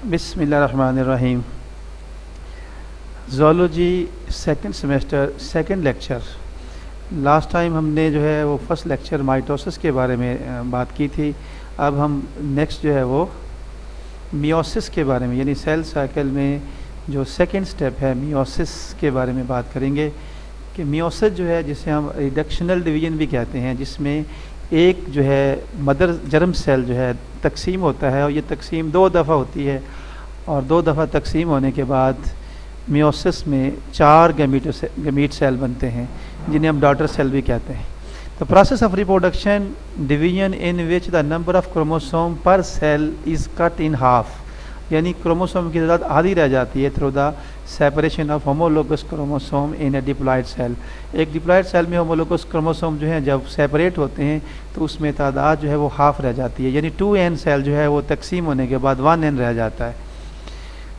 बिस्मिल्लाहिर्रहमानिर्रहीम। Zoology second semester second lecture. Last time हमने जो है वो फर्स्ट लेक्चर माइटोसिस के बारे में बात की थी। अब हम नेक्स्ट जो है वो मियोसिस के बारे में, यानी सेल साइकिल में जो सेकंड स्टेप है मियोसिस के बारे में बात करेंगे कि मियोसिस जो है जिसे हम रिडक्शनल डिवीजन भी कहते हैं, जिसमें एक जो है मदर जर्म सेल जो है तकसीम होता है और ये तकसीम 2 दफ़ा होती है और 2 दफ़ा तकसीम होने के बाद मियोसिस में 4 गमीट सेल बनते हैं जिन्हें हम डॉटर सेल भी कहते हैं। तो process of reproduction division in which the number of chromosome per cell is cut in half, यानी क्रोमोसोम की तादाद आधी रह जाती है through the separation of homologous chromosome in a diploid cell. एक डिप्लॉयड सेल में होमोलोगस क्रोमोसोम जो हैं जब सेपरेट होते हैं तो उसमें तादाद जो है वो हाफ रह जाती है, यानी 2n सेल जो है वो तकसीम होने के बाद 1n रह जाता है।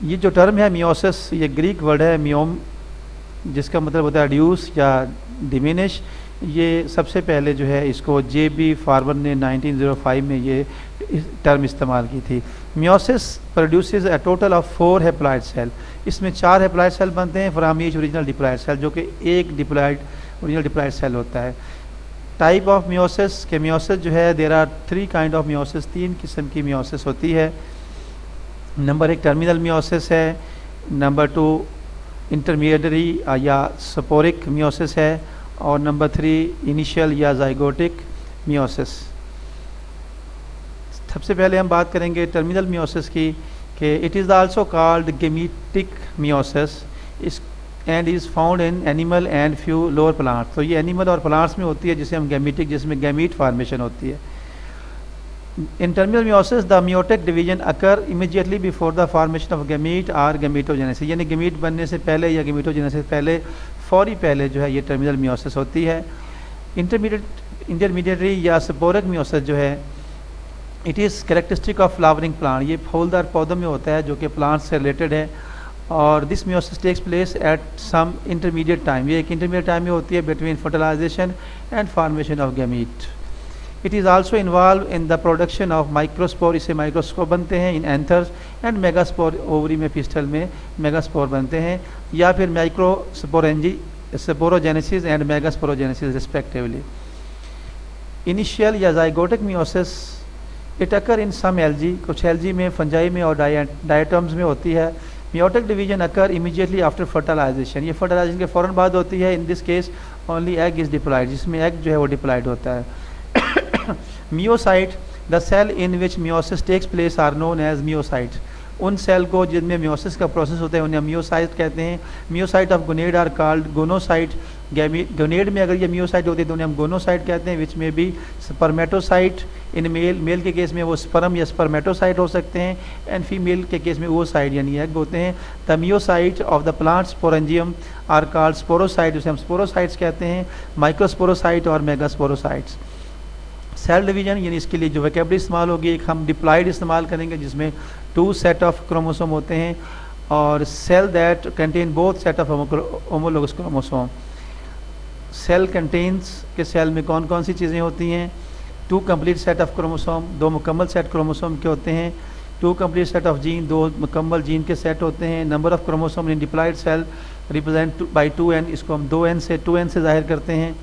ये जो टर्म है मियोसिस, ये ग्रीक वर्ड है मियोम, जिसका मतलब होता है रिड्यूस या डिमिनिश। ये सबसे पहले जो है इसको J.B. फार्मर ने 1905 में ये टर्म इस्तेमाल की थी। Meiosis produces a total of 4 haploid cell. इसमें 4 हैप्लॉइड सेल बनते हैं from each original diploid cell, जो कि एक ओरिजिनल डिप्लॉयड सेल होता है। टाइप ऑफ मियोसिस के मियोसिस जो है there are 3 kind of meiosis, 3 किस्म की मियोसिस होती है। नंबर 1 टर्मिनल मियोसिस है, नंबर 2 इंटरमीडिएटरी या स्पोरिक मियोसिस है और नंबर 3 इनिशियल या जाइगोटिक मियोसिस। सबसे पहले हम बात करेंगे टर्मिनल मियोसिस की कि it is also called gametic meiosis and is found in animal and few lower plant. तो ये एनिमल और प्लांट्स में होती है जिसे हम गेमीटिक, जिसमें गैमीट फार्मेशन होती है। In terminal meiosis, the meiotic division occur immediately before the formation of gamete or gametogenesis, यानी गमीट बनने से पहले या गमीटोजेनेसिस से पहले, फौरी पहले जो है ये टर्मिनल मियोसिस होती है। इंटरमीडिएटरी या स्पोरिक मियोसिस जो है it is characteristic of flowering plant, ये फूलदार पौधों में होता है जो कि प्लांट से रिलेटेड है। और this meiosis takes place at some intermediate time, ये एक इंटरमीडिएट टाइम में होती है between fertilization and formation of gamete. It is also involve in the production of microspore, इससे माइक्रोस्कोप बनते हैं in anthers and megaspore, ovary में pistil में मेगास्पोर बनते हैं, या फिर sporogenesis and megasporogenesis respectively. Initial या zygotic meiosis it occur in some algae, कुछ एल्जी में, फंजाई में और डायटम्स में होती है। Meiotic division occur immediately after fertilisation, ये फर्टिलाइजेशन के फ़ौरन बाद होती है। In this case only egg is diploid, जिसमें एग जो है वो डिप्लॉयड होता है। Meiocyte, the cell in which meiosis takes place are known as meiocyte. उन सेल को जिनमें मियोसिस का प्रोसेस होता है उन्हें मियोसाइट कहते हैं। Meiocyte of gonad are called gonocyte. Gonad में अगर ये मियोसाइट होती है तो उन्हें हम गोनोसाइट कहते हैं, विच में भी स्पर्मेटोसाइट इन मेल के केस में वो स्पर्म या स्पर्मेटोसाइट हो सकते हैं, एंड फीमेल के केस में वो साइट यानी एग होते हैं। The meiocyte of the plant sporangium are called sporocyte, उसे हम स्पोरोसाइट्स कहते हैं, माइक्रोस्पोरोसाइट और मेगास्पोरोसाइट्स। सेल डिवीजन यानी इसके लिए जो वोकैबुलरी इस्तेमाल होगी, एक हम डिप्लॉयड इस्तेमाल करेंगे जिसमें 2 सेट ऑफ क्रोमोसोम होते हैं, और cell that contain both set of homologous chromosome. Cell contains के सेल में कौन कौन सी चीज़ें होती हैं? 2 कंप्लीट सेट ऑफ क्रोमोसोम, 2 मुकम्मल सेट क्रोमोसोम के होते हैं। 2 कंप्लीट सेट ऑफ जीन, 2 मुकम्मल जीन के सेट होते हैं। Number of chromosome in diploid cell represent by 2n, इसको हम 2n से जाहिर करते हैं।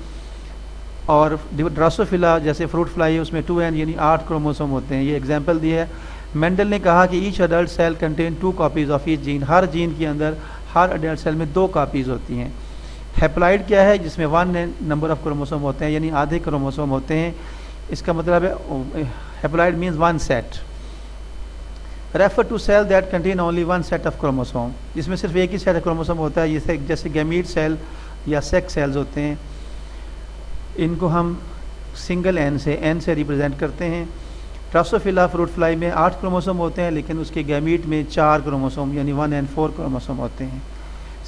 और ड्रासोफिला जैसे फ्रूट फ्लाई है उसमें 2n यानी 8 क्रोमोसोम होते हैं। ये एग्जाम्पल दी है। मेंडल ने कहा कि each adult cell contain 2 copies of each gene, हर जीन के अंदर हर अडल्ट सेल में 2 कॉपीज़ होती हैं। हैप्लॉइड क्या है? जिसमें 1 नंबर ऑफ क्रोमोसोम होते हैं, यानी आधे क्रोमोसोम होते हैं। इसका मतलब है haploid means 1 set. Refer to cell that contain only 1 set of chromosome, जिसमें सिर्फ एक ही सेट ऑफ क्रोमोसोम होता है, जैसे गैमीट सेल या सेक्स सेल्स होते हैं। इनको हम सिंगल n से रिप्रेजेंट करते हैं। ड्रासोफिला फ्रूट फ्लाई में 8 क्रोमोसोम होते हैं, लेकिन उसके गैमीट में 4 क्रोमोसोम यानी 1 and 4 क्रोमोसोम होते हैं।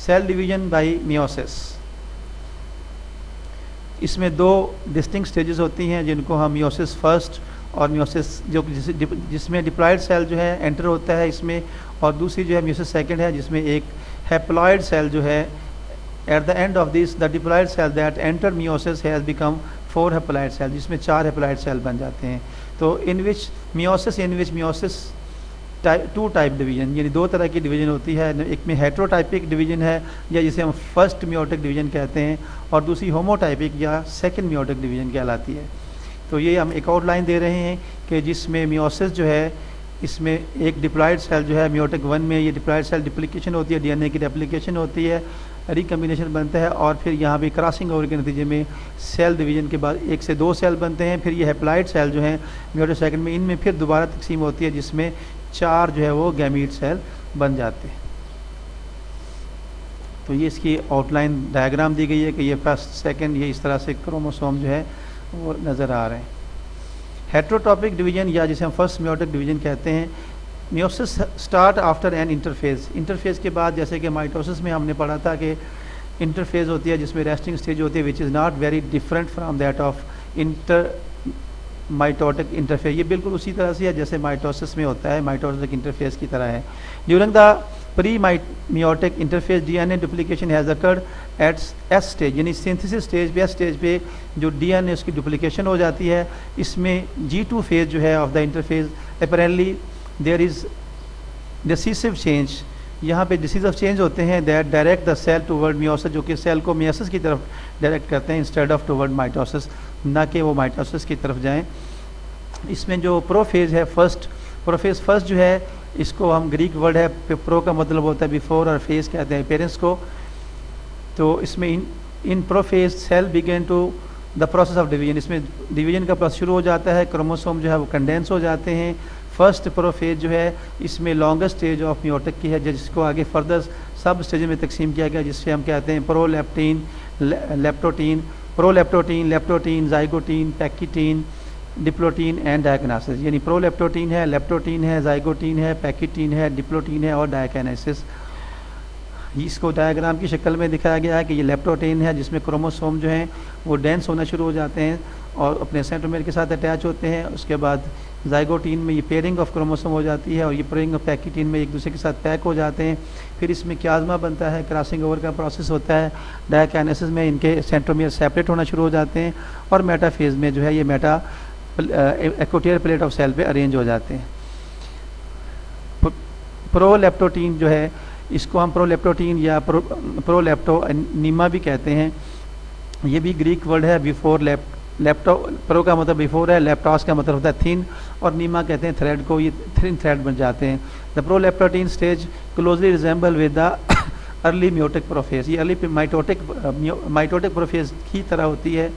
सेल डिवीजन बाय मियोसिस, इसमें 2 डिस्टिंक्ट स्टेजेस होती हैं जिनको हम मियोसिस फर्स्ट और मियोसिस जिसमें डिप्लॉयड सेल जो है एंटर होता है इसमें, और दूसरी जो है मियोसिस सेकंड है जिसमें एक हैप्लॉयड सेल जो है at the end of this the diploid cell that entered meiosis has become 4 haploid cell, जिसमें 4 haploid cell बन जाते हैं। तो in which meiosis two type division, यानी दो तरह की डिवीजन होती है, एक में हेट्रोटाइपिक डिवीजन है या जिसे हम फर्स्ट मियोटिक डिवीजन कहते हैं, और दूसरी होमोटाइपिक या सेकंड मियोटिक डिवीजन कहलाती है। तो ये हम एक आउटलाइन दे रहे हैं कि जिसमें मियोसिस जो है, इसमें एक डिप्लॉयड सेल जो है मियोटिक 1 में, ये डिप्लॉयड सेल डिप्लीकेशन होती है, डीएनए की रेप्लिकेशन होती है, रिकम्बिनेशन बनता है, और फिर यहाँ भी क्रॉसिंग ओवर के नतीजे में सेल डिवीजन के बाद 1 से 2 सेल बनते हैं। फिर ये हेप्लॉइड सेल जो हैं मियोटिक सेकंड में, इनमें फिर दोबारा तकसीम होती है जिसमें 4 जो है वो गैमीट सेल बन जाते हैं। तो ये इसकी आउटलाइन डायग्राम दी गई है कि ये फर्स्ट सेकंड, ये इस तरह से क्रोमोसोम जो है वो नज़र आ रहे हैं। हेट्रोटॉपिक डिवीजन या जिसे हम फर्स्ट मियोटिक डिवीजन कहते हैं, meiosis start after an interphase. Interphase के बाद, जैसे कि माइटोसिस में हमने पढ़ा था कि इंटरफेज होती है जिसमें रेस्टिंग स्टेज होती है, which is not very different from that of mitotic interphase. ये बिल्कुल उसी तरह से है जैसे माइटोसिस में होता है, माइटोटिक इंटरफेज की तरह है। During the pre meiotic interphase DNA duplication has occurred at S stage, यानी सिंथेसिस स्टेज पे, एस स्टेज पे जो डीएनए उसकी डुप्लीकेशन हो जाती है। इसमें G2 फेज जो है of the interphase, apparently there is decisive change, यहाँ पे डिसीसिव चेंज होते हैं that direct the cell toward meiosis, जो कि सेल को मियोसिस की तरफ डायरेक्ट करते हैं इंस्टेड ऑफ टूवर्ड माइटोसिस, ना कि वो माइटोसिस की तरफ जाएं। इसमें जो प्रोफेज है, प्रोफेज फर्स्ट जो है, इसको हम ग्रीक वर्ड है, प्रो का मतलब होता है बिफोर, और फेज कहते हैं पेरेंट्स को। तो इसमें in prophase cell begin to the process of division, इसमें डिवीजन का प्रोसेस शुरू हो जाता है, क्रोमोसोम जो है वो कंडेंस हो जाते हैं। फर्स्ट प्रोफेज जो है इसमें लॉन्गेस्ट स्टेज ऑफ मियोटिक की है, जिसको आगे फर्दर सब स्टेज में तकसीम किया गया, जिससे हम कहते हैं proleptin, leptotene, proleptotene, leptotene, zygotene, pachytene, diplotene and diakinesis. यानी प्रोलेप्टोटीन है, लेप्टोटीन है, जाइगोटीन है, पैकिटीन है, डिप्लोटीन है और डायकनासिस। इसको डायग्राम की शक्ल में दिखाया गया है कि ये लेप्टोटीन है जिसमें क्रोमोसोम जो हैं वो डेंस होना शुरू हो जाते हैं और अपने सेंट्रोमेयर के साथ अटैच होते हैं। उसके बाद जाइगोटीन में ये पेयरिंग ऑफ क्रोमोसोम हो जाती है और ये पेयरिंग ऑफ पैकिटीन में एक दूसरे के साथ पैक हो जाते हैं। फिर इसमें क्याज़मा बनता है, क्रॉसिंग ओवर का प्रोसेस होता है। डायकाइनेसिस में इनके सेंट्रोमेयर सेपरेट होना शुरू हो जाते हैं और मेटाफेज में जो है ये मेटा एक्वोटियर प्लेट ऑफ सेल पे अरेंज हो जाते हैं। प्रोलेप्टोटीन जो है इसको हम प्रोलेप्टोटीन या प्रोलेप्टोनीमा भी कहते हैं। ये भी ग्रीक वर्ड है, बिफोर लेप्टो, प्रो का मतलब बिफोर है, लेप्टॉस का मतलब होता है थिन, और नीमा कहते हैं थ्रेड को, ये थिन थ्रेड बन जाते हैं। The proleptotene stage closely resemble with the early meiotic prophase, ये अर्ली माइटोटिक प्रोफेज की तरह होती है।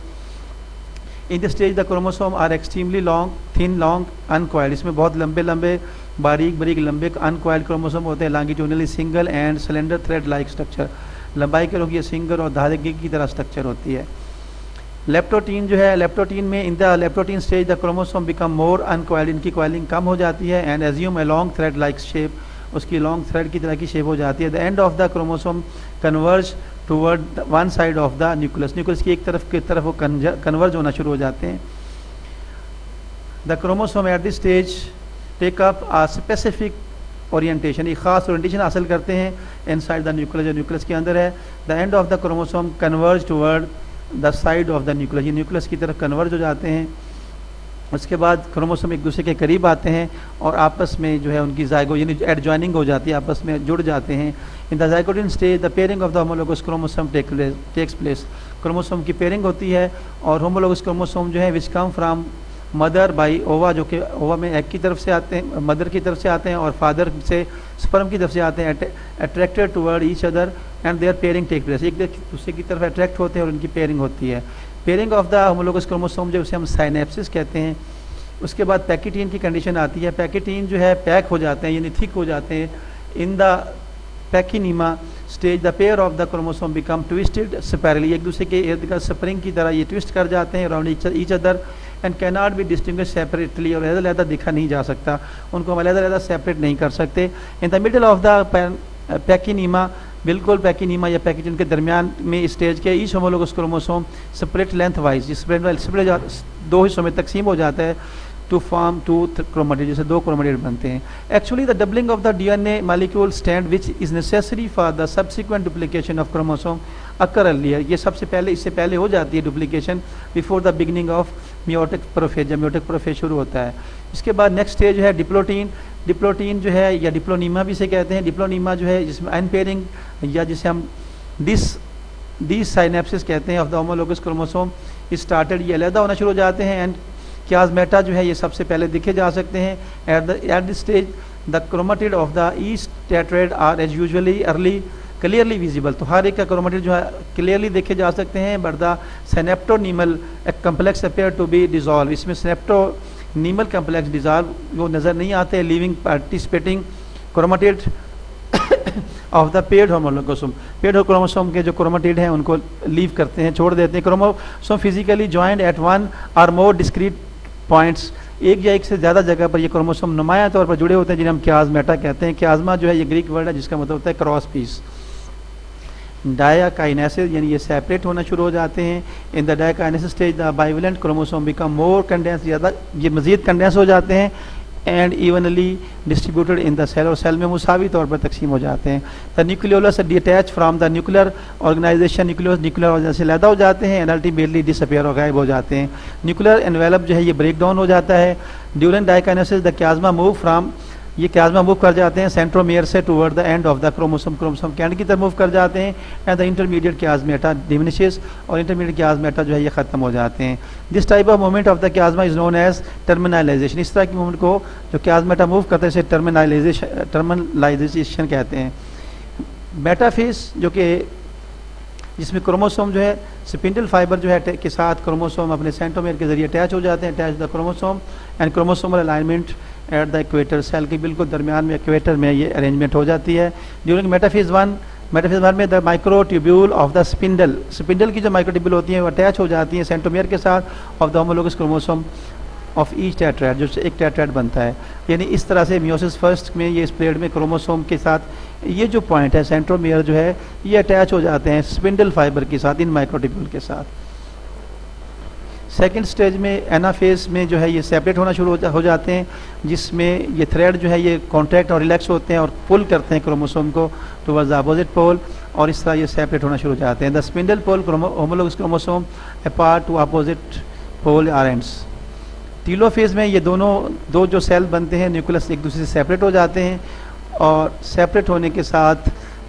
In the stage the chromosome are extremely long, thin, long, uncoiled, इसमें बहुत लंबे लंबे बारीक बारीक लंबे अनकॉइल्ड क्रोमोसोम होते हैं। Longitudinally single and cylinder thread like structure, लंबाई के लोग ये सिंगल और धागे की तरह स्ट्रक्चर होती है। लेप्टोटीन जो है, लेप्टोटीन में in the leptotene stage the chromosome become more uncoiled, इनकी कॉइलिंग कम हो जाती है। And assume a long thread like shape, उसकी लॉन्ग थ्रेड की तरह की शेप हो जाती है। The end of the chromosome converge toward one side of the nucleus, nucleus की एक तरफ वो कन्वर्ज होना शुरू हो जाते हैं। The chromosome at this stage take up a specific orientation, एक खास ओरिएंटेशन हासिल करते हैं इनसाइड द न्यूक्लियस, जो न्यूक्लियस के अंदर है। The end of the chromosome converge toward the side of the nucleus, ये न्यूक्लियस की तरफ कन्वर्ज हो जाते हैं। उसके बाद क्रोमोसोम एक दूसरे के करीब आते हैं और आपस में जो है उनकी जाइगो यानी एडजॉइनिंग हो जाती है, आपस में जुड़ जाते हैं। In the zygotene stage the pairing of the homologous chromosome takes place, chromosome की पेयरिंग होती है और होमोलोगस क्रोमोसोम जो है which come from mother by ova, जो कि ओवा में एग की तरफ से आते हैं, मदर की तरफ से आते हैं और फादर से स्पर्म की तरफ से आते हैं, attracted toward each other and their pairing take place, एक दूसरे की तरफ अट्रैक्ट होते हैं और उनकी पेयरिंग होती है। Pairing of the homologous chromosome जो उसे हम साइनेप्सिस कहते हैं। उसके बाद पैकिटीन की कंडीशन आती है, पैकिटीन जो है पैक हो जाते हैं यानी थिक हो जाते हैं। In the pachynema stage the pair of the chromosome become twisted spirally, एक दूसरे के इर्द गिर्द स्प्रिंग की तरह ये ट्विस्ट कर जाते हैं around each other and can not be distinguish separately, और अलग-अलग दिखा नहीं जा सकता, उनको हम अलग-अलग सेपरेट नहीं कर सकते। In the middle of the pachynema, बिल्कुल पैकिनीमा या पैकिटीन के दरमियान में स्टेज के each homologous chromosome split lengthwise, split दो हिस्सों में तकसीम हो जाता है टू फॉर्म टू क्रोमेटिड, जैसे दो क्रोमेटिड बनते हैं। Actually the doubling of the DNA molecule stand which is necessary for the subsequent duplication of chromosome occur earlier, ये सबसे पहले इससे पहले हो जाती है duplication before the beginning of meiotic prophase, जब मियोटिक प्रोफेज शुरू होता है। इसके बाद नेक्स्ट स्टेज है डिप्लोटीन, डिप्लोटीन जो है या डिप्लोनीमा भी से कहते हैं, डिप्लोनीमा जो है जिसमें अनपेयरिंग या जिसे हम डिस साइनेप्सिस कहते हैं of the homologous chromosome started, ये अलहदा होना शुरू हो जाते हैं। एंड कियासमेटा जो है ये सबसे पहले दिखे जा सकते हैं। At this stage the chromatid of the each tetrad are as usually early clearly visible, तो हर एक का क्रोमाटिड जो है क्लियरली देखे जा सकते हैं। But the synaptonemal complex appear to be dissolve, इसमें सिनेप्टोनीमल कम्प्लेक्स डिजॉल्व वो नज़र नहीं आते, leaving participating chromatid of the paired homologous, paired chromosome के जो क्रोमाटिड हैं उनको लीव करते हैं, छोड़ देते हैं। Chromosome physically joined at one or more discrete points, एक या एक से ज़्यादा जगह पर ये क्रोमोसोम नुमाया तौर पर जुड़े होते हैं, जिन्हें हम कियासमेटा कहते हैं। कियासमा जो है ये ग्रीक वर्ड है जिसका मतलब होता है क्रॉस पीस। डायाकाइनेसिस यानी ये सेपरेट होना शुरू हो जाते हैं। In the diakinesis stage the bivalent chromosome become more condense, ज़्यादा ये मज़ीद कंडेंस हो जाते हैं। And evenly distributed in the cell, और सेल में मुसावी तौर पर तकसीम हो जाते हैं। The nucleolus detach from the nuclear organization, nucleolus nuclear organization से अलहदा हो जाते हैं एंड अल्टीमेटली डिसअपियर और गायब हो जाते हैं। न्यूक्लियर एनवेलप जो है ये ब्रेक डाउन हो जाता है। During diakinesis the chiasma move from, ये कियासमा मूव कर जाते हैं सेंट्रोमियर से toward the end of the chromosome, chromosome के एंड की तरफ मूव कर जाते हैं। And the intermediate chiasmata diminishes, और इंटरमीडिएट कियासमेटा जो है ये ख़त्म हो जाते हैं। This type of movement of the chiasma is known as terminalization, इस तरह की मूवमेंट को जो कियासमेटा मूव करते हैं इसे टर्मिनलाइजेशन कहते हैं। मेटाफेज जो कि जिसमें क्रोमोसोम जो है स्पिंडल फाइबर जो है के साथ क्रोमोसोम अपने सेंट्रोमियर के जरिए अटैच हो जाते हैं, attach the chromosome and chromosomal alignment at the equator, cell के बिल्कुल दरमियान में इक्वेटर में ये अरेंजमेंट हो जाती है। ड्यूरिंग मेटाफेज वन में the microtubule of the spindle, spindle की जो माइक्रोट्यूब्यूल होती हैं वो अटैच हो जाती हैं सेंट्रोमियर के साथ of the homologous chromosome of each tetrad, जो एक टेट्राएड बनता है। यानी इस तरह से मियोसिस फर्स्ट में ये इस पीरियड में क्रोमोसोम के साथ ये जो पॉइंट है सेंट्रोमियर जो है ये अटैच हो जाते हैं स्पिंडल फाइबर के साथ, इन माइक्रोट्यूब्यूल के साथ। सेकेंड स्टेज में एनाफेज में जो है ये सेपरेट होना शुरू हो जाते हैं, जिसमें ये थ्रेड जो है ये कॉन्ट्रैक्ट और रिलैक्स होते हैं और पुल करते हैं क्रोमोसोम को टुवर्ड्स द अपोजिट पोल, और इस तरह ये सेपरेट होना शुरू हो जाते हैं। The spindle pole homologous chromosome apart to opposite pole are ends. Telophase में ये दो जो सेल बनते हैं न्यूक्लियस एक दूसरे से सेपरेट हो जाते हैं, और सेपरेट होने के साथ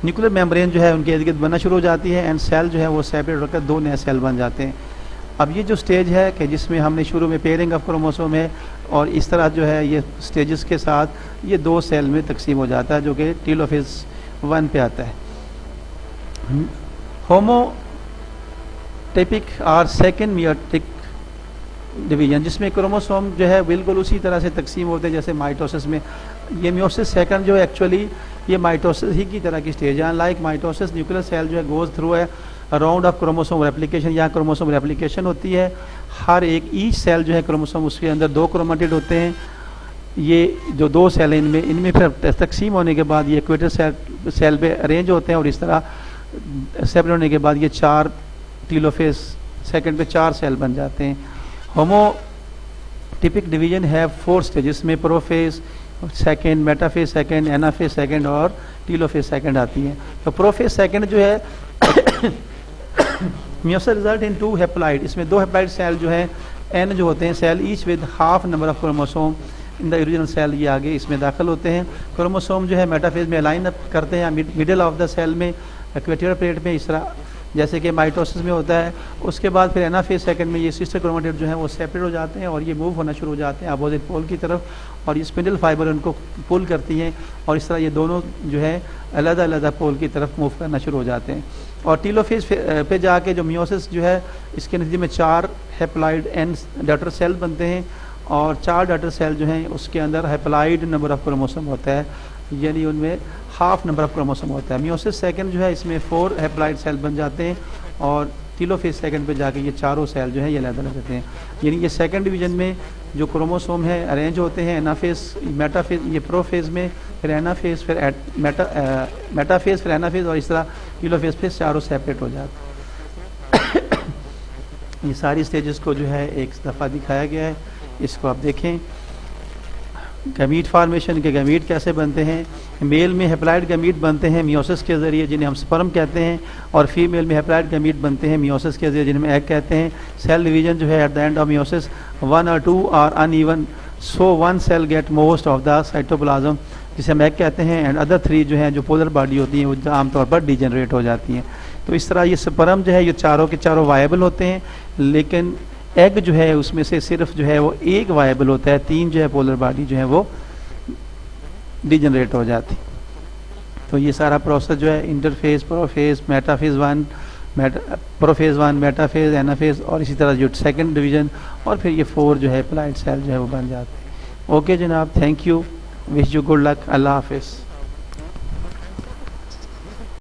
न्यूक्लियर मेम्ब्रेन जो है उनके इर्द गिर्द बनना शुरू हो जाती है एंड सेल जो है वो सेपरेट होकर दो नए सेल बन जाते हैं। अब ये जो स्टेज है कि जिसमें हमने शुरू में पेयरिंग ऑफ क्रोमोसोम है, और इस तरह जो है ये स्टेजेस के साथ ये दो सेल में तकसीम हो जाता है, जो कि टीलोफेज 1 पे आता है। होमोटिपिक और सेकेंड मियोटिक डिवीजन, जिसमें क्रोमोसोम जो है बिल्कुल उसी तरह से तकसीम होते हैं जैसे माइटोसिस में। ये मियोसिस सेकंड जो है एक्चुअली ये माइटोसिस ही की तरह की स्टेज है। लाइक माइटोसिस न्यूक्लियर सेल जो है गोज थ्रू है राउंड ऑफ क्रोमोसोम रेप्लिकेशन, यहाँ क्रोमोसोम रेप्लिकेशन होती है। हर एक ईच सेल जो है क्रोमोसोम उसके अंदर दो क्रोमाटिड होते हैं। ये जो दो सेल हैं इनमें फिर तकसीम होने के बाद ये इक्वेटर सेल पे अरेंज होते हैं, और इस तरह सेपरेट होने के बाद ये 4 टीलोफेज सेकंड पे 4 सेल बन जाते हैं। होमोटिपिक डिवीजन है 4 स्टेजेस में, prophase second, metaphase second, anaphase second और टीलोफेज सेकंड आती है। तो प्रोफेज सेकंड जो है मियोसिस रिजल्ट इन 2 हेप्लाइड, इसमें 2 हेप्लाइड सेल जो है एन जो होते हैं cell each with half number of chromosome in the original cell, ये आगे इसमें दाखिल होते हैं। क्रोमोसोम जो है मेटाफेज में अलाइन अप करते हैं मिडिल ऑफ द सेल में इक्वेटोरियल प्लेट में, इस तरह जैसे कि माइटोसिस में होता है। उसके बाद फिर एनाफेज सेकंड में ये सिस्टर क्रोमाटिड जो है वो सेपरेट हो जाते हैं और ये मूव होना शुरू हो जाते हैं अपोजिट पोल की तरफ, और ये स्पिंडल फाइबर उनको पुल करती हैं, और इस तरह ये दोनों जो है अलग अलग पोल की तरफ मूव करना शुरू हो जाते हैं। और टीलोफेज पे जाके जो मियोसिस जो है इसके नतीजे में 4 हेप्लाइड एंड डॉटर सेल बनते हैं, और 4 डॉटर सेल जो हैं उसके अंदर हेप्लाइड नंबर ऑफ क्रोमोसोम होता है, यानी उनमें हाफ नंबर ऑफ क्रोमोसोम होता है। मियोसिस सेकंड जो है इसमें 4 हेप्लाइड सेल बन जाते हैं, और टीलोफेज सेकंड पे जाके ये चारों सेल जो है ये अलग अलग रहते हैं। यानी ये सेकंड डिवीजन में जो क्रोमोसोम है अरेंज होते हैं एनाफेज मेटाफेज, ये प्रोफेज में, फिर एनाफेज, फिर मेटाफेज, फिर एनाफेज, और इस तरह टीलोफेज पे चारों सेपरेट हो जाते हैं। ये सारी स्टेजेस को जो है एक दफ़ा दिखाया गया है, इसको आप देखें। गमीट फार्मेशन के गमीट कैसे बनते हैं। मेल में हेप्लाइड गमीट बनते हैं मियोसिस के ज़रिए, जिन्हें हम स्पर्म कहते हैं, और फीमेल में हेप्लाइड गमीट बनते हैं मियोसिस के ज़रिए, जिन्हें हम एग कहते हैं। सेल डिवीजन जो है at the end of meiosis 1 और 2 are uneven so one cell get most of the cytoplasm, जिसे हम एग कहते हैं, एंड अदर 3 जो हैं जो पोलर बॉडी होती हैं वो आमतौर पर डिजेनरेट हो जाती हैं। तो इस तरह ये स्पर्म जो है ये चारों के चारों वायबल होते हैं, लेकिन एग जो है उसमें से सिर्फ जो है वो एक वायबल होता है, 3 जो है पोलर बॉडी जो है वो डिजेनरेट हो जाती। तो ये सारा प्रोसेस जो है interphase, prophase, metaphase 1, prophase 1, metaphase, anaphase, और इसी तरह जो सेकंड डिवीजन, और फिर ये 4 जो है प्लाइड सेल जो है वो बन जाते हैं। ओके जनाब, thank you, wish you good luck, Allah हाफिज़।